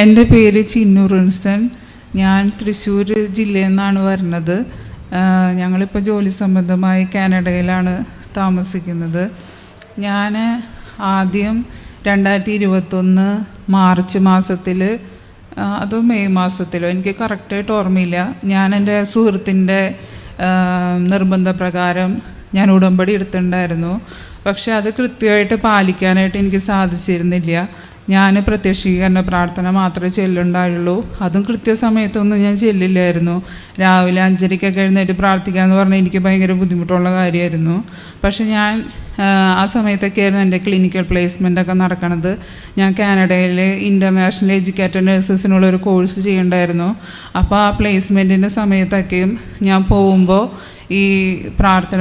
എൻ്റെ പേര് ചിന്നു റിൻസൺ. ഞാൻ തൃശ്ശൂർ ജില്ലയിൽ നിന്നാണ് വരുന്നത്. ഞങ്ങളിപ്പോൾ ജോലി സംബന്ധമായി കാനഡയിലാണ് താമസിക്കുന്നത്. ഞാൻ ആദ്യം 2021 മാർച്ച് മാസത്തിൽ അതോ മെയ് മാസത്തിലോ എനിക്ക് കറക്റ്റായിട്ട് ഓർമ്മയില്ല, ഞാൻ എൻ്റെ സുഹൃത്തിൻ്റെ നിർബന്ധപ്രകാരം ഞാൻ ഉടമ്പടി എടുത്തിട്ടുണ്ടായിരുന്നു. പക്ഷെ അത് കൃത്യമായിട്ട് പാലിക്കാനായിട്ട് എനിക്ക് സാധിച്ചിരുന്നില്ല. ഞാൻ പ്രത്യക്ഷീകരണ പ്രാർത്ഥന മാത്രമേ ചെല്ലുണ്ടായുള്ളൂ. അതും കൃത്യസമയത്തൊന്നും ഞാൻ ചെല്ലില്ലായിരുന്നു. രാവിലെ 5:30 എഴുന്നേറ്റ് പ്രാർത്ഥിക്കാമെന്ന് പറഞ്ഞാൽ എനിക്ക് ഭയങ്കര ബുദ്ധിമുട്ടുള്ള കാര്യമായിരുന്നു. പക്ഷെ ഞാൻ ആ സമയത്തൊക്കെ ആയിരുന്നു എൻ്റെ ക്ലിനിക്കൽ പ്ലേസ്മെൻ്റൊക്കെ നടക്കണത്. ഞാൻ കാനഡയിൽ ഇൻ്റർനാഷണൽ എഡ്യൂക്കേറ്റഡ് നഴ്സസിനുള്ളൊരു കോഴ്സ് ചെയ്യണ്ടായിരുന്നു. അപ്പോൾ ആ പ്ലേസ്മെൻറ്റിൻ്റെ സമയത്തൊക്കെയും ഞാൻ പോകുമ്പോൾ ഈ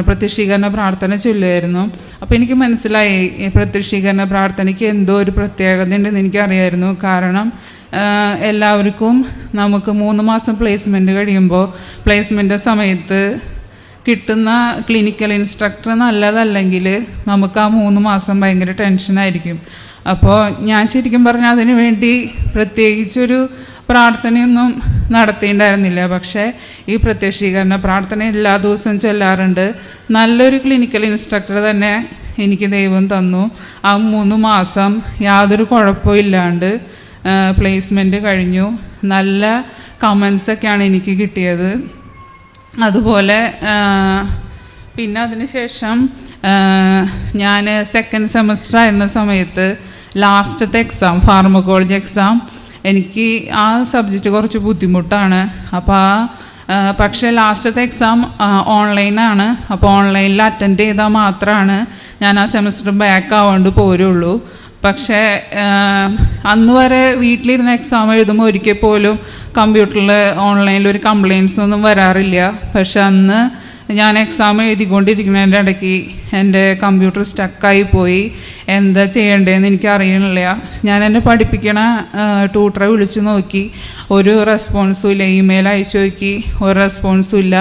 പ്രത്യക്ഷീകരണ പ്രാർത്ഥന ചൊല്ലുമായിരുന്നു. അപ്പോൾ എനിക്ക് മനസ്സിലായി പ്രത്യക്ഷീകരണ പ്രാർത്ഥനയ്ക്ക് എന്തോ ഒരു പ്രത്യേകത ഉണ്ടെന്ന് എനിക്കറിയായിരുന്നു. കാരണം എല്ലാവർക്കും നമുക്ക് 3 മാസം പ്ലേസ്മെൻറ്റ് കഴിയുമ്പോൾ പ്ലേസ്മെൻറ്റ് സമയത്ത് കിട്ടുന്ന ക്ലിനിക്കൽ ഇൻസ്ട്രക്ടർ നല്ലതല്ലെങ്കിൽ നമുക്ക് ആ 3 മാസം ഭയങ്കര ടെൻഷനായിരിക്കും. അപ്പോൾ ഞാൻ ശരിക്കും പറഞ്ഞാൽ അതിന് വേണ്ടി പ്രത്യേകിച്ചൊരു പ്രാർത്ഥനയൊന്നും നടത്തിയിട്ടുണ്ടായിരുന്നില്ല. പക്ഷേ ഈ പ്രത്യക്ഷീകരണ പ്രാർത്ഥന എല്ലാ ദിവസവും ചൊല്ലാറുണ്ട്. നല്ലൊരു ക്ലിനിക്കൽ ഇൻസ്ട്രക്ടർ തന്നെ എനിക്ക് ദൈവം തന്നു. ആ 3 മാസം യാതൊരു കുഴപ്പവും ഇല്ലാണ്ട് പ്ലേസ്മെൻറ്റ് കഴിഞ്ഞു. നല്ല കമൻസൊക്കെയാണ് എനിക്ക് കിട്ടിയത്. അതുപോലെ പിന്നെ അതിന് ശേഷം ഞാൻ സെക്കൻഡ് സെമസ്റ്റർ ആയിരുന്ന സമയത്ത് ലാസ്റ്റത്തെ എക്സാം, ഫാർമക്കോളജി എക്സാം, എനിക്ക് ആ സബ്ജക്റ്റ് കുറച്ച് ബുദ്ധിമുട്ടാണ്. അപ്പോൾ പക്ഷേ ലാസ്റ്റത്തെ എക്സാം ഓൺലൈനാണ്. അപ്പോൾ ഓൺലൈനിൽ അറ്റൻഡ് ചെയ്താൽ മാത്രമാണ് ഞാൻ ആ സെമസ്റ്റർ ബാക്ക് ആവാണ്ട് പോരുള്ളൂ. പക്ഷേ അന്ന് വരെ വീട്ടിലിരുന്ന് എക്സാം എഴുതുമ്പോൾ ഒരിക്കൽ പോലും കമ്പ്യൂട്ടറിൽ ഓൺലൈനിൽ ഒരു കംപ്ലയിൻസ് ഒന്നും വരാറില്ല. പക്ഷെ അന്ന് ഞാൻ എക്സാം എഴുതിക്കൊണ്ടിരിക്കുന്നതിൻ്റെ ഇടയ്ക്ക് എൻ്റെ കമ്പ്യൂട്ടർ സ്റ്റക്കായി പോയി. എന്താ ചെയ്യേണ്ടതെന്ന് എനിക്ക് അറിയണില്ല. ഞാൻ എന്നെ പഠിപ്പിക്കണ ട്യൂട്ടറെ വിളിച്ചു നോക്കി, ഒരു റെസ്പോൺസും ഇല്ല. ഇമെയിൽ അയച്ചു നോക്കി, ഒരു റെസ്പോൺസും ഇല്ല.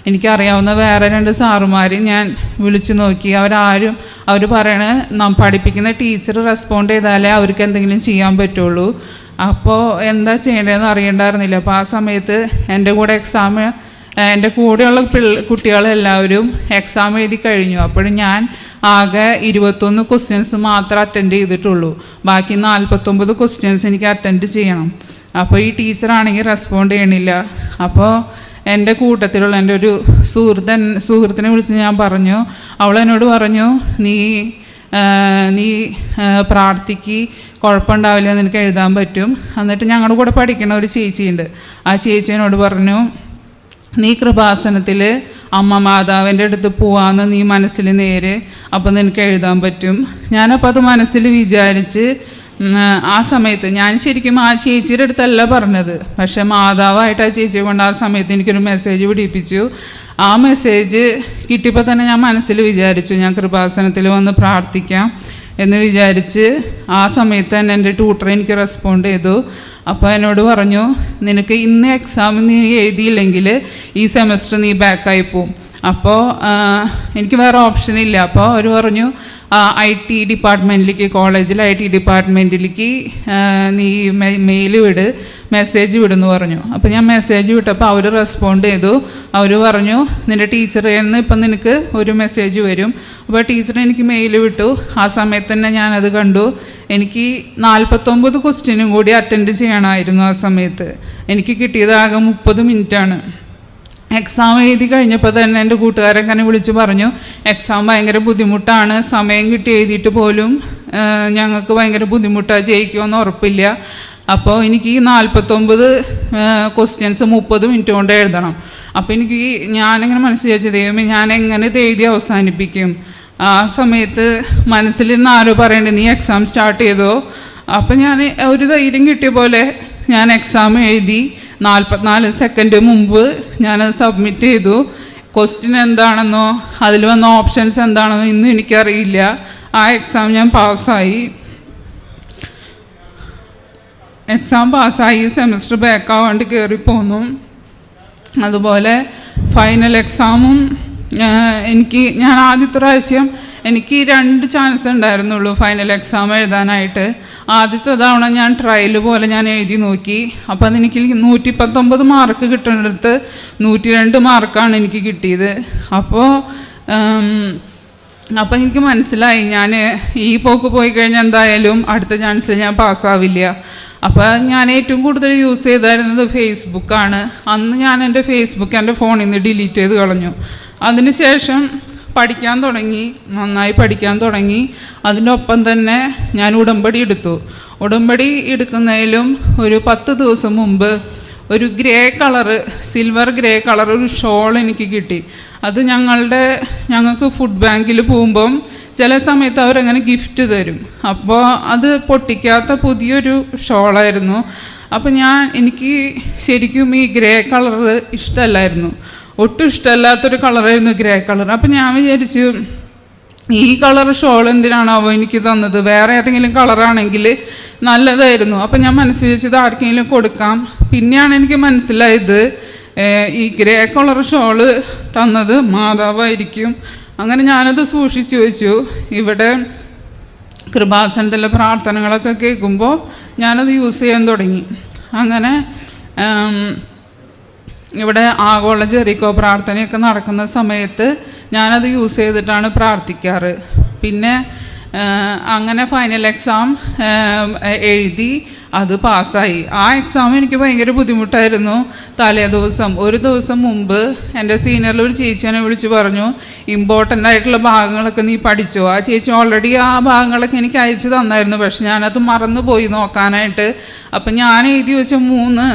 എനിക്കറിയാവുന്ന വേറെ 2 സാറുമാർ ഞാൻ വിളിച്ചു നോക്കി. അവർ പറയണ പഠിപ്പിക്കുന്ന ടീച്ചർ റെസ്പോണ്ട് ചെയ്താലേ അവർക്ക് എന്തെങ്കിലും ചെയ്യാൻ പറ്റുള്ളൂ. അപ്പോൾ എന്താ ചെയ്യേണ്ടതെന്ന് അറിയണ്ടായിരുന്നില്ല. അപ്പോൾ ആ സമയത്ത് എൻ്റെ കൂടെയുള്ള കുട്ടികളെല്ലാവരും എക്സാം എഴുതി കഴിഞ്ഞു. അപ്പോഴും ഞാൻ ആകെ 21 ക്വസ്റ്റ്യൻസ് മാത്രം അറ്റൻഡ് ചെയ്തിട്ടുള്ളൂ. ബാക്കി 49 ക്വസ്റ്റ്യൻസ് എനിക്ക് അറ്റൻഡ് ചെയ്യണം. അപ്പോൾ ഈ ടീച്ചറാണെങ്കിൽ റെസ്പോണ്ട് ചെയ്യണില്ല. അപ്പോൾ എൻ്റെ കൂട്ടത്തിലുള്ള എൻ്റെ ഒരു സുഹൃത്തിനെ വിളിച്ച് ഞാൻ പറഞ്ഞു. അവൾ എന്നോട് പറഞ്ഞു, നീ പ്രാർത്ഥിക്ക്, കുഴപ്പമുണ്ടാവില്ല, നിനക്ക് എഴുതാൻ പറ്റും. എന്നിട്ട് ഞങ്ങളുടെ കൂടെ പഠിക്കണ ഒരു ചേച്ചിയുണ്ട്. ആ ചേച്ചി എന്നോട് പറഞ്ഞു, നീ കൃപാസനത്തിൽ അമ്മ മാതാവിൻ്റെ അടുത്ത് പോവാന്ന് നീ മനസ്സിൽ നേര്, അപ്പോൾ നിനക്ക് എഴുതാൻ പറ്റും. ഞാനപ്പോൾ അത് മനസ്സിൽ വിചാരിച്ച് ആ സമയത്ത് ഞാൻ ശരിക്കും ആ ചേച്ചിയുടെ അടുത്തല്ല പറഞ്ഞത്, പക്ഷെ മാതാവായിട്ട് ആ ചേച്ചിയെ കൊണ്ട് ആ സമയത്ത് എനിക്കൊരു മെസ്സേജ് പിടിപ്പിച്ചു. ആ മെസ്സേജ് കിട്ടിയപ്പോൾ തന്നെ ഞാൻ മനസ്സിൽ വിചാരിച്ചു ഞാൻ കൃപാസനത്തിൽ വന്ന് പ്രാർത്ഥിക്കാം എന്ന് വിചാരിച്ച് ആ സമയത്ത് തന്നെ എൻ്റെ ട്യൂട്ടർ എനിക്ക് റെസ്പോണ്ട് ചെയ്തു. അപ്പോൾ എന്നോട് പറഞ്ഞു, നിനക്ക് ഇന്ന് എക്സാം നീ എഴുതിയില്ലെങ്കിൽ ഈ സെമസ്റ്റർ നീ ബാക്കായി പോവും. അപ്പോൾ എനിക്ക് വേറെ ഓപ്ഷനില്ല. അപ്പോൾ അവർ പറഞ്ഞു, IT ഡിപ്പാർട്ട്മെൻറ്റിലേക്ക്, കോളേജിൽ IT ഡിപ്പാർട്ട്മെൻറ്റിലേക്ക് നീ മെസ്സേജ് വിടുന്നു പറഞ്ഞു. അപ്പോൾ ഞാൻ മെസ്സേജ് വിട്ടപ്പോൾ അവർ റെസ്പോണ്ട് ചെയ്തു. അവർ പറഞ്ഞു, നിൻ്റെ ടീച്ചറിൽ നിന്ന് ഇപ്പം നിനക്ക് ഒരു മെസ്സേജ് വരും. അപ്പോൾ ടീച്ചർ എനിക്ക് മെയിൽ വിട്ടു. ആ സമയത്ത് തന്നെ ഞാനത് കണ്ടു. എനിക്ക് 49 ക്വസ്റ്റ്യനും കൂടി അറ്റൻഡ് ചെയ്യണമായിരുന്നു. ആ സമയത്ത് എനിക്ക് കിട്ടിയത് ആകെ 30 മിനിറ്റാണ്. എക്സാം എഴുതി കഴിഞ്ഞപ്പോൾ തന്നെ എൻ്റെ കൂട്ടുകാരൻ തന്നെ വിളിച്ച് പറഞ്ഞു, എക്സാം ഭയങ്കര ബുദ്ധിമുട്ടാണ്, സമയം കിട്ടി എഴുതിയിട്ട് പോലും ഞങ്ങൾക്ക് ഭയങ്കര ബുദ്ധിമുട്ടാണ്, ജയിക്കുമെന്ന് ഉറപ്പില്ല. അപ്പോൾ എനിക്ക് ഈ 49 ക്വസ്റ്റ്യൻസ് 30 മിനിറ്റ് കൊണ്ട് എഴുതണം. അപ്പോൾ ഞാനിങ്ങനെ മനസ്സിൽ വെച്ചത്, ദൈവമേ ഞാൻ എങ്ങനെ ഇത് എഴുതി അവസാനിപ്പിക്കും? ആ സമയത്ത് മനസ്സിലിരുന്ന് ആരോ പറയണ്ടേ, നീ എക്സാം സ്റ്റാർട്ട് ചെയ്തോ? അപ്പോൾ ഞാൻ ഒരു ധൈര്യം കിട്ടിയ പോലെ ഞാൻ എക്സാം എഴുതി. 44 സെക്കൻഡ് മുമ്പ് ഞാനത് സബ്മിറ്റ് ചെയ്തു. ക്വസ്റ്റ്യൻ എന്താണെന്നോ അതിൽ വന്ന ഓപ്ഷൻസ് എന്താണെന്നോ ഇന്നും എനിക്കറിയില്ല. ആ എക്സാം ഞാൻ പാസ്സായി. സെമസ്റ്റർ ബാക്ക് ആവാണ്ട് കയറിപ്പോന്നു. അതുപോലെ ഫൈനൽ എക്സാമും ഞാൻ ആദ്യത്തെ പ്രാവശ്യം എനിക്ക് 2 ചാൻസ് ഉണ്ടായിരുന്നുള്ളൂ ഫൈനൽ എക്സാം എഴുതാനായിട്ട്. ആദ്യത്തെ തവണ ഞാൻ ട്രയൽ പോലെ ഞാൻ എഴുതി നോക്കി. അപ്പോൾ അതെനിക്ക് 119 മാർക്ക് കിട്ടുന്നിടത്ത് 102 മാർക്കാണ് എനിക്ക് കിട്ടിയത്. അപ്പോൾ എനിക്ക് മനസ്സിലായി ഞാൻ ഈ പോക്ക് പോയി കഴിഞ്ഞാൽ എന്തായാലും അടുത്ത ചാൻസിൽ ഞാൻ പാസ്സാവില്ല. അപ്പോൾ ഞാൻ ഏറ്റവും കൂടുതൽ യൂസ് ചെയ്തായിരുന്നത് ഫേസ്ബുക്കാണ്. അന്ന് ഞാൻ എൻ്റെ ഫേസ്ബുക്ക് എൻ്റെ ഫോണിൽ നിന്ന് ഡിലീറ്റ് ചെയ്ത് കളഞ്ഞു. അതിനുശേഷം പഠിക്കാൻ തുടങ്ങി, നന്നായി പഠിക്കാൻ തുടങ്ങി. അതിനൊപ്പം തന്നെ ഞാൻ ഉടമ്പടി എടുത്തു. ഉടമ്പടി എടുക്കുന്നതിലും ഒരു 10 ദിവസം മുമ്പ് ഒരു grey colour, silver grey colour ഒരു ഷോൾ എനിക്ക് കിട്ടി. അത് ഞങ്ങൾക്ക് ഫുഡ് ബാങ്കിൽ പോകുമ്പം ചില സമയത്ത് അവരങ്ങനെ ഗിഫ്റ്റ് തരും. അപ്പോൾ അത് പൊട്ടിക്കാത്ത പുതിയൊരു ഷോളായിരുന്നു. അപ്പോൾ എനിക്ക് ശരിക്കും ഈ ഗ്രേ കളറ് ഇഷ്ടമല്ലായിരുന്നു, ഒട്ടും ഇഷ്ടമല്ലാത്തൊരു കളറായിരുന്നു ഗ്രേ കളർ. അപ്പം ഞാൻ വിചാരിച്ചു ഈ കളർ ഷോൾ എന്തിനാണാവോ എനിക്ക് തന്നത്, വേറെ ഏതെങ്കിലും കളറാണെങ്കിൽ നല്ലതായിരുന്നു. അപ്പം ഞാൻ മനസ്സിൽ വെച്ചത് ആർക്കെങ്കിലും കൊടുക്കാം. പിന്നെയാണ് എനിക്ക് മനസ്സിലായത് ഈ ഗ്രേ കളർ ഷോള് തന്നത് മാതാവായിരിക്കും. അങ്ങനെ ഞാനത് സൂക്ഷിച്ചു വെച്ചു. ഇവിടെ കൃപാസനത്തിലെ പ്രാർത്ഥനകളൊക്കെ കേൾക്കുമ്പോൾ ഞാനത് യൂസ് ചെയ്യാൻ തുടങ്ങി. അങ്ങനെ ഇവിടെ ആഗോള ജെറിക്കോ പ്രാർത്ഥനയൊക്കെ നടക്കുന്ന സമയത്ത് ഞാനത് യൂസ് ചെയ്തിട്ടാണ് പ്രാർത്ഥിക്കാറ്. പിന്നെ അങ്ങനെ ഫൈനൽ എക്സാം എഴുതി, അത് പാസ്സായി. ആ എക്സാം എനിക്ക് ഭയങ്കര ബുദ്ധിമുട്ടായിരുന്നു. ഒരു ദിവസം മുമ്പ് എൻ്റെ സീനിയറിൽ ഒരു ചേച്ചി എന്നെ വിളിച്ച് പറഞ്ഞു, ഇമ്പോർട്ടൻ്റ് ആയിട്ടുള്ള ഭാഗങ്ങളൊക്കെ നീ പഠിച്ചോ. ആ ചേച്ചി ഓൾറെഡി ആ ഭാഗങ്ങളൊക്കെ എനിക്ക് അയച്ചു തന്നായിരുന്നു, പക്ഷെ ഞാനത് മറന്നുപോയി നോക്കാനായിട്ട്. അപ്പം ഞാൻ എഴുതി വെച്ച 3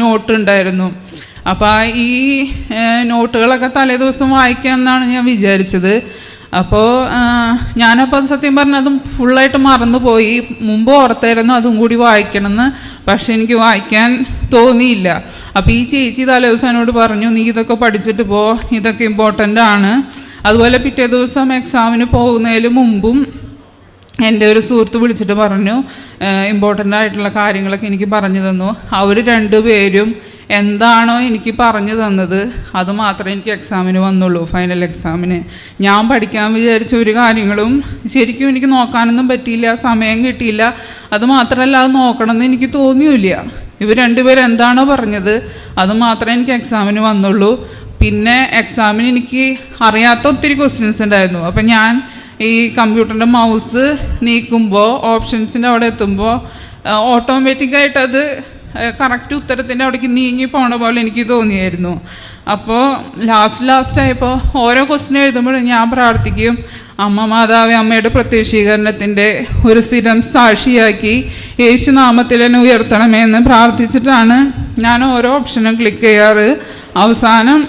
നോട്ട് ഉണ്ടായിരുന്നു. അപ്പോൾ ഈ നോട്ടുകളൊക്കെ തലേദിവസം വായിക്കാമെന്നാണ് ഞാൻ വിചാരിച്ചത്. അപ്പോൾ ഞാനപ്പോൾ അത് സത്യം പറഞ്ഞാൽ അതും ഫുള്ളായിട്ട് മറന്നുപോയി. മുമ്പ് ഓർത്തായിരുന്നു അതും കൂടി വായിക്കണമെന്ന്, പക്ഷെ എനിക്ക് വായിക്കാൻ തോന്നിയില്ല. അപ്പോൾ ഈ ചേച്ചി തലേദിവസം എന്നോട് പറഞ്ഞു, നീ ഇതൊക്കെ പഠിച്ചിട്ട് പോ, ഇതൊക്കെ ഇമ്പോർട്ടൻ്റ് ആണ്. അതുപോലെ പിറ്റേ ദിവസം എക്സാമിന് പോകുന്നതിന് മുമ്പും എൻ്റെ ഒരു സുഹൃത്ത് വിളിച്ചിട്ട് പറഞ്ഞു, ഇമ്പോർട്ടൻ്റ് ആയിട്ടുള്ള കാര്യങ്ങളൊക്കെ എനിക്ക് പറഞ്ഞു തന്നു. അവർ 2 പേരും എന്താണോ എനിക്ക് പറഞ്ഞു തന്നത് അത് മാത്രമേ എനിക്ക് എക്സാമിന് വന്നുള്ളൂ, ഫൈനൽ എക്സാമിന്. ഞാൻ പഠിക്കാൻ വിചാരിച്ച ഒരു കാര്യങ്ങളും ശരിക്കും എനിക്ക് നോക്കാനൊന്നും പറ്റിയില്ല, സമയം കിട്ടിയില്ല. അതുമാത്രമല്ല, അത് നോക്കണമെന്ന് എനിക്ക് തോന്നിയില്ല. ഇവർ 2 പേരും എന്താണോ പറഞ്ഞത് അത് മാത്രമേ എനിക്ക് എക്സാമിന് വന്നുള്ളൂ. പിന്നെ എക്സാമിന് എനിക്ക് അറിയാത്ത ഒത്തിരി ക്വസ്റ്റ്യൻസ് ഉണ്ടായിരുന്നു. അപ്പം ഞാൻ ഈ കമ്പ്യൂട്ടറിൻ്റെ മൗസ് നീക്കുമ്പോൾ ഓപ്ഷൻസിൻ്റെ അവിടെ എത്തുമ്പോൾ ഓട്ടോമാറ്റിക്കായിട്ട് അത് കറക്റ്റ് ഉത്തരത്തിൻ്റെ അവിടേക്ക് നീങ്ങി പോണ പോലെ എനിക്ക് തോന്നിയായിരുന്നു. അപ്പോൾ ലാസ്റ്റായപ്പോൾ ഓരോ ക്വസ്റ്റ്യൻ എഴുതുമ്പോഴും ഞാൻ പ്രാർത്ഥിക്കും, അമ്മ മാതാവേ, അമ്മയുടെ പ്രത്യക്ഷീകരണത്തിൻ്റെ ഒരു സ്ഥിരം സാക്ഷിയാക്കി യേശുനാമത്തിൽ എന്നെ ഉയർത്തണമേ എന്ന് പ്രാർത്ഥിച്ചിട്ടാണ് ഞാൻ ഓരോ ഓപ്ഷനും ക്ലിക്ക് ചെയ്യാറ്. അവസാനം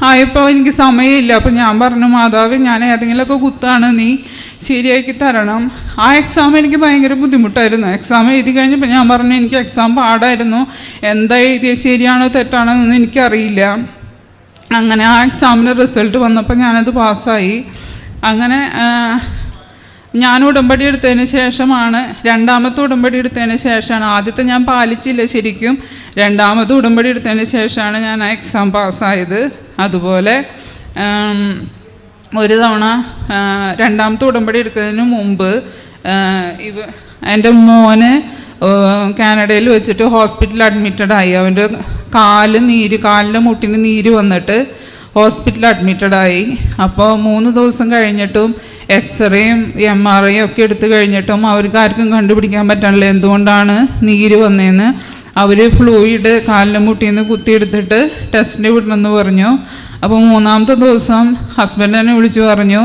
ആയപ്പോൾ എനിക്ക് സമയമില്ല. അപ്പോൾ ഞാൻ പറഞ്ഞു, മാതാവേ, ഞാൻ ഏതെങ്കിലുമൊക്കെ കുത്താണ്, നീ ശരിയാക്കി തരണം. ആ എക്സാം എനിക്ക് ഭയങ്കര ബുദ്ധിമുട്ടായിരുന്നു. എക്സാം എഴുതി കഴിഞ്ഞപ്പോൾ ഞാൻ പറഞ്ഞു, എനിക്ക് എക്സാം പാടായിരുന്നു, എന്താ എഴുതിയത് ശരിയാണോ തെറ്റാണോ എന്നൊന്നും എനിക്കറിയില്ല. അങ്ങനെ ആ എക്സാമിൻ്റെ റിസൾട്ട് വന്നപ്പോൾ ഞാനത് പാസ്സായി. അങ്ങനെ ഞാൻ ഉടമ്പടി എടുത്തതിന് ശേഷമാണ്, 2ാമത്തെ ഉടമ്പടി എടുത്തതിന് ശേഷമാണ്, ആദ്യത്തെ ഞാൻ പാലിച്ചില്ല ശരിക്കും, 2ാമത്തെ ഉടമ്പടി എടുത്തതിന് ശേഷമാണ് ഞാൻ ആ എക്സാം പാസ്സായത്. അതുപോലെ ഒരു തവണ 2ാമത്തെ ഉടമ്പടി എടുക്കുന്നതിന് മുമ്പ് എൻ്റെ മോന് കാനഡയിൽ വെച്ചിട്ട് ഹോസ്പിറ്റലിൽ അഡ്മിറ്റഡായി. അവൻ്റെ കാലിൻ്റെ മുട്ടിന് നീര് വന്നിട്ട് ഹോസ്പിറ്റലിൽ അഡ്മിറ്റഡായി. അപ്പോൾ 3 ദിവസം കഴിഞ്ഞിട്ടും എക്സ്റേയും MRI ഒക്കെ എടുത്തു കഴിഞ്ഞിട്ടും അവർക്ക് ആർക്കും കണ്ടുപിടിക്കാൻ പറ്റണില്ല എന്തുകൊണ്ടാണ് നീര് വന്നതെന്ന്. അവർ ഫ്ലൂയിഡ് കാലിൻ്റെ മുട്ടിൽ നിന്ന് കുത്തിയെടുത്തിട്ട് ടെസ്റ്റിന് വിടണമെന്ന് പറഞ്ഞു. അപ്പോൾ 3ാമത്തെ ദിവസം ഹസ്ബൻഡ് എന്നെ വിളിച്ച് പറഞ്ഞു,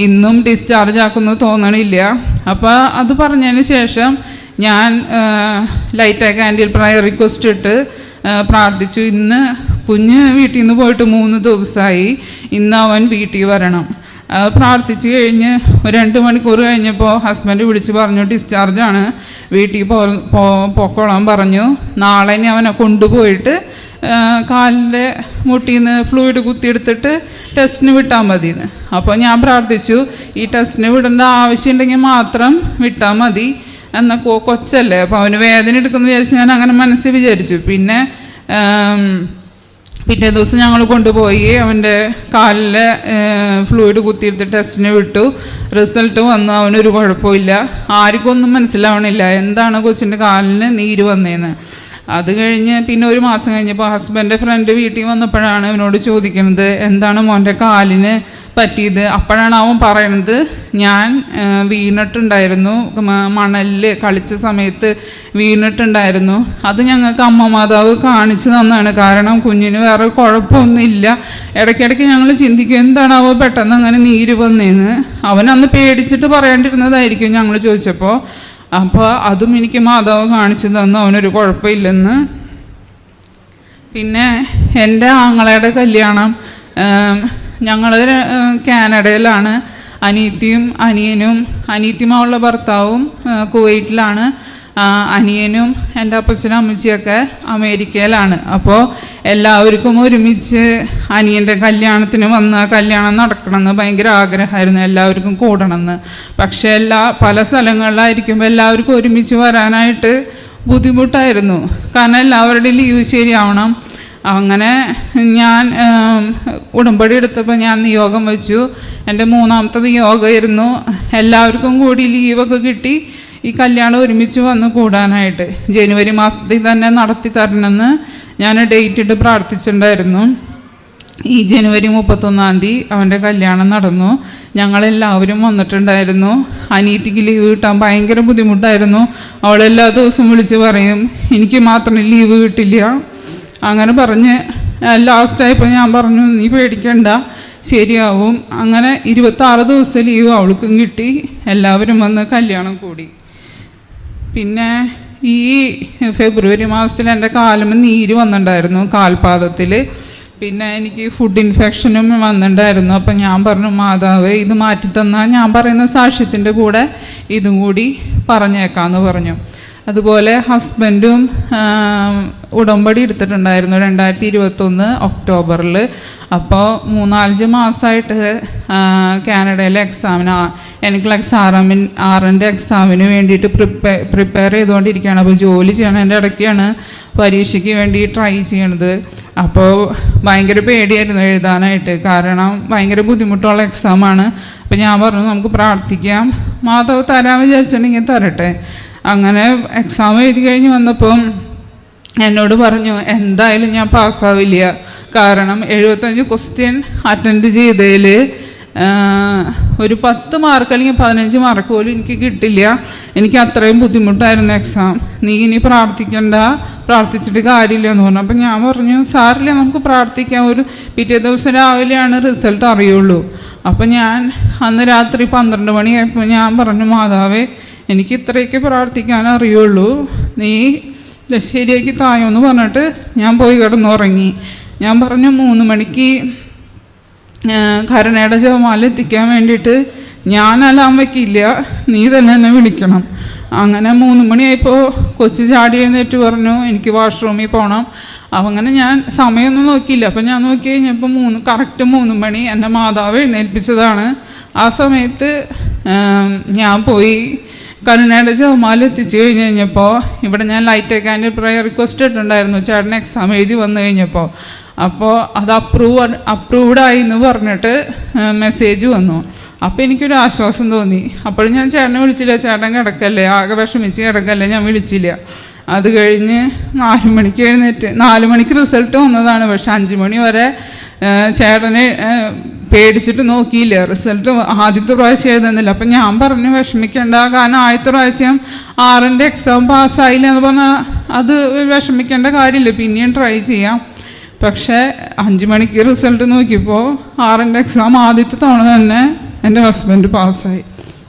ഇന്നും ഡിസ്ചാർജ് ആക്കുന്നത് തോന്നണില്ല. അപ്പോൾ അത് പറഞ്ഞതിന് ശേഷം ഞാൻ ലൈറ്റ് ക്യാൻഡിൽ പ്രയർ റിക്വസ്റ്റ് ഇട്ട് പ്രാർത്ഥിച്ചു. ഇന്ന് കുഞ്ഞ് വീട്ടിൽ നിന്ന് പോയിട്ട് 3 ദിവസമായി, ഇന്ന് അവൻ വീട്ടിൽ വരണം. പ്രാർത്ഥിച്ച് കഴിഞ്ഞ് ഒരു 2 മണിക്കൂർ കഴിഞ്ഞപ്പോൾ ഹസ്ബൻഡ് വിളിച്ച് പറഞ്ഞു, ഡിസ്ചാർജാണ്, വീട്ടിൽ പോക്കോളാൻ പറഞ്ഞു. നാളെ അവനെ കൊണ്ടുപോയിട്ട് കാലിൻ്റെ മുട്ടിൽ നിന്ന് ഫ്ലൂയിഡ് കുത്തിയെടുത്തിട്ട് ടെസ്റ്റിന് വിട്ടാൽ മതിയെന്ന്. അപ്പോൾ ഞാൻ പ്രാർത്ഥിച്ചു, ഈ ടെസ്റ്റിന് വിടേണ്ട ആവശ്യമുണ്ടെങ്കിൽ മാത്രം വിട്ടാൽ മതി, എന്നാൽ കൊച്ചല്ലേ, അപ്പോൾ അവന് വേദന എടുക്കുമെന്ന് വിചാരിച്ച് ഞാൻ അങ്ങനെ മനസ്സിൽ വിചാരിച്ചു. പിന്നെ പിറ്റേ ദിവസം ഞങ്ങൾ കൊണ്ടുപോയി അവൻ്റെ കാലിലെ ഫ്ലൂയിഡ് കുത്തിയെടുത്ത് ടെസ്റ്റിന് വിട്ടു. റിസൾട്ട് വന്നു, അവനൊരു കുഴപ്പമില്ല. ആർക്കും ഒന്നും മനസ്സിലാവണില്ല എന്താണ് കൊച്ചിൻ്റെ കാലിന് നീര് വന്നതെന്ന്. അത് കഴിഞ്ഞ് പിന്നെ ഒരു മാസം കഴിഞ്ഞപ്പോൾ ഹസ്ബൻഡ് ഫ്രണ്ട് വീട്ടിൽ വന്നപ്പോഴാണ് അവനോട് ചോദിക്കുന്നത് എന്താണ് മോൻ്റെ കാലിന് പറ്റിയത്. അപ്പോഴാണ് അവൻ പറയണത് ഞാൻ വീണിട്ടുണ്ടായിരുന്നു, മണലിൽ കളിച്ച സമയത്ത് വീണിട്ടുണ്ടായിരുന്നു. അത് ഞങ്ങൾക്ക് അമ്മ മാതാവ് കാണിച്ചു തന്നാണ്. കാരണം കുഞ്ഞിന് വേറെ കുഴപ്പമൊന്നുമില്ല. ഇടയ്ക്കിടയ്ക്ക് ഞങ്ങൾ ചിന്തിക്കും എന്താണാവോ പെട്ടെന്ന് അങ്ങനെ നീര് വന്നേന്ന്. അവനന്ന് പേടിച്ചിട്ട് പറയാണ്ടിരുന്നതായിരിക്കും ഞങ്ങൾ ചോദിച്ചപ്പോൾ. അപ്പോൾ അതും എനിക്ക് മാതാവ് കാണിച്ചു തന്നു അവനൊരു കുഴപ്പമില്ലെന്ന്. പിന്നെ എൻ്റെ ആങ്ങളയുടെ കല്യാണം ഞങ്ങൾ കാനഡയിലാണ്. അനിയത്തിയും അനിയനും, അനിയത്തിയുമുള്ള ഭർത്താവും കുവൈറ്റിലാണ്, അനിയനും എൻ്റെ അപ്പച്ചനും അമ്മച്ചിയൊക്കെ അമേരിക്കയിലാണ്. അപ്പോൾ എല്ലാവർക്കും ഒരുമിച്ച് അനിയൻ്റെ കല്യാണത്തിന് വന്ന് കല്യാണം നടക്കണമെന്ന് ഭയങ്കര ആഗ്രഹമായിരുന്നു, എല്ലാവർക്കും കൂടണമെന്ന്. പക്ഷേ പല സ്ഥലങ്ങളിലായിരിക്കുമ്പോൾ എല്ലാവർക്കും ഒരുമിച്ച് വരാനായിട്ട് ബുദ്ധിമുട്ടായിരുന്നു. കാരണം എല്ലാവരുടെയും ലീവ് ശരിയാവണം. അങ്ങനെ ഞാൻ ഉടമ്പടി എടുത്തപ്പോൾ ഞാൻ നിയോഗം വെച്ചു. എൻ്റെ 3ാമത്തെ നിയോഗമായിരുന്നു. എല്ലാവർക്കും കൂടി ലീവൊക്കെ കിട്ടി ഈ കല്യാണം ഒരുമിച്ച് വന്ന് കൂടാനായിട്ട് ജനുവരി മാസത്തിൽ തന്നെ നടത്തി തരണമെന്ന് ഞാൻ ഡേറ്റ് ഇട്ട് പ്രാർത്ഥിച്ചിട്ടുണ്ടായിരുന്നു. ഈ ജനുവരി 31-ാം തീയതി അവൻ്റെ കല്യാണം നടന്നു. ഞങ്ങളെല്ലാവരും വന്നിട്ടുണ്ടായിരുന്നു. അനിയത്തിക്ക് ലീവ് കിട്ടാൻ ഭയങ്കര ബുദ്ധിമുട്ടായിരുന്നു. അവളെല്ലാ ദിവസവും വിളിച്ച് പറയും എനിക്ക് മാത്രം ലീവ് കിട്ടില്ല. അങ്ങനെ പറഞ്ഞ് ലാസ്റ്റായപ്പോൾ ഞാൻ പറഞ്ഞു നീ പേടിക്കണ്ട ശരിയാവും. അങ്ങനെ 26 ദിവസത്തെ ലീവ് അവൾക്കും കിട്ടി. എല്ലാവരും വന്ന് കല്യാണം കൂടി. പിന്നെ ഈ ഫെബ്രുവരി മാസത്തിൽ എൻ്റെ കാലിന് നീര് വന്നിട്ടുണ്ടായിരുന്നു, കാൽപാദത്തിൽ. പിന്നെ എനിക്ക് ഫുഡ് ഇൻഫെക്ഷനും വന്നിട്ടുണ്ടായിരുന്നു. അപ്പം ഞാൻ പറഞ്ഞു മാതാവേ ഇത് മാറ്റിത്തന്നാൽ ഞാൻ പറയുന്ന സാക്ഷ്യത്തിൻ്റെ കൂടെ ഇതും കൂടി പറഞ്ഞേക്കാമെന്ന് പറഞ്ഞു. അതുപോലെ ഹസ്ബൻഡും ഉടമ്പടി എടുത്തിട്ടുണ്ടായിരുന്നു 2021 ഒക്ടോബറിൽ. അപ്പോൾ 3-4 മാസമായിട്ട് കാനഡയിലെ എക്സാമിന് NCLEX RNൻ്റെ എക്സാമിന് വേണ്ടിയിട്ട് പ്രിപ്പയർ ചെയ്തുകൊണ്ടിരിക്കുകയാണ്. അപ്പോൾ ജോലി ചെയ്യണതിൻ്റെ ഇടയ്ക്കാണ് പരീക്ഷയ്ക്ക് വേണ്ടി ട്രൈ ചെയ്യണത്. അപ്പോൾ ഭയങ്കര പേടിയായിരുന്നു എഴുതാനായിട്ട്, കാരണം ഭയങ്കര ബുദ്ധിമുട്ടുള്ള എക്സാമാണ്. അപ്പോൾ ഞാൻ പറഞ്ഞു നമുക്ക് പ്രാർത്ഥിക്കാം, മാതാവ് തരാൻ വിചാരിച്ചിട്ടുണ്ടെങ്കിൽ തരട്ടെ. അങ്ങനെ എക്സാം എഴുതി കഴിഞ്ഞ് വന്നപ്പം എന്നോട് പറഞ്ഞു എന്തായാലും ഞാൻ പാസ്സാവില്ല, കാരണം 75 ക്വസ്റ്റ്യൻ അറ്റൻഡ് ചെയ്തതിൽ ഒരു 10 മാർക്ക് അല്ലെങ്കിൽ 15 മാർക്ക് പോലും എനിക്ക് കിട്ടില്ല. എനിക്ക് അത്രയും ബുദ്ധിമുട്ടായിരുന്നു എക്സാം. നീ ഇനി പ്രാർത്ഥിച്ചിട്ട് കാര്യമില്ല എന്ന് പറഞ്ഞു. അപ്പം ഞാൻ പറഞ്ഞു സാറില്ല നമുക്ക് പ്രാർത്ഥിക്കാം, ഒരു പിറ്റേ ദിവസം രാവിലെയാണ് റിസൾട്ട് അറിയുള്ളൂ. അപ്പം ഞാൻ അന്ന് രാത്രി 12 മണിയായപ്പോൾ ഞാൻ പറഞ്ഞു മാതാവേ എനിക്ക് ഇത്രയൊക്കെ പ്രാർത്ഥിക്കാൻ അറിയുള്ളൂ, നീ ശരിയാക്കി തായോന്ന് പറഞ്ഞിട്ട് ഞാൻ പോയി കിടന്നുറങ്ങി. ഞാൻ പറഞ്ഞു 3 മണിക്ക് കരുണയുടെ ജപമാല എത്തിക്കാൻ വേണ്ടിയിട്ട് ഞാൻ അലാം വയ്ക്കില്ല, നീ തന്നെ എന്നെ വിളിക്കണം. അങ്ങനെ 3 മണിയായപ്പോൾ കൊച്ചു ചാടി എഴുന്നേറ്റ് പറഞ്ഞു എനിക്ക് വാഷ്റൂമിൽ പോകണം. അങ്ങനെ ഞാൻ സമയമൊന്നും നോക്കിയില്ല. അപ്പം ഞാൻ നോക്കി കഴിഞ്ഞപ്പോൾ കറക്റ്റ് 3 മണി എൻ്റെ മാതാവ് എഴുന്നേൽപ്പിച്ചതാണ്. ആ സമയത്ത് ഞാൻ പോയി കരുണയുടെ ജപമാല എത്തിച്ചു കഴിഞ്ഞപ്പോൾ ഇവിടെ ഞാൻ ലൈറ്റ് ക്യാൻഡിൽ പ്രയർ റിക്വസ്റ്റ് ഇട്ടിട്ടുണ്ടായിരുന്നു ചേട്ടൻ എക്സാം എഴുതി വന്നു കഴിഞ്ഞപ്പോൾ. അപ്പോൾ അത് അപ്രൂവ്ഡായി എന്ന് പറഞ്ഞിട്ട് മെസ്സേജ് വന്നു. അപ്പോൾ എനിക്കൊരു ആശ്വാസം തോന്നി. അപ്പോഴും ഞാൻ ചേട്ടനെ വിളിച്ചില്ല, ചേട്ടൻ കിടക്കല്ലേ, ആകെ വിഷമിച്ച് കിടക്കല്ലേ, ഞാൻ വിളിച്ചില്ല. അത് കഴിഞ്ഞ് 4 മണിക്ക് എഴുന്നേറ്റ് 4 മണിക്ക് റിസൾട്ട് വന്നതാണ്. പക്ഷെ 5 മണി വരെ ചേട്ടനെ പേടിച്ചിട്ട് നോക്കിയില്ല. റിസൾട്ട് ആദ്യത്തെ പ്രാവശ്യം എഴുതുന്നില്ല. അപ്പം ഞാൻ പറഞ്ഞു വിഷമിക്കേണ്ട, കാരണം ആദ്യത്തെ പ്രാവശ്യം RNൻ്റെ എക്സാം പാസ്സായില്ല എന്ന് പറഞ്ഞാൽ അത് വിഷമിക്കേണ്ട കാര്യമില്ല, പിന്നെയും ട്രൈ ചെയ്യാം. പക്ഷേ 5 മണിക്ക് റിസൾട്ട് നോക്കിയപ്പോൾ RNൻ്റെ എക്സാം ആദ്യത്തെ തവണ തന്നെ എൻ്റെ ഹസ്ബൻഡ് പാസ്സായി.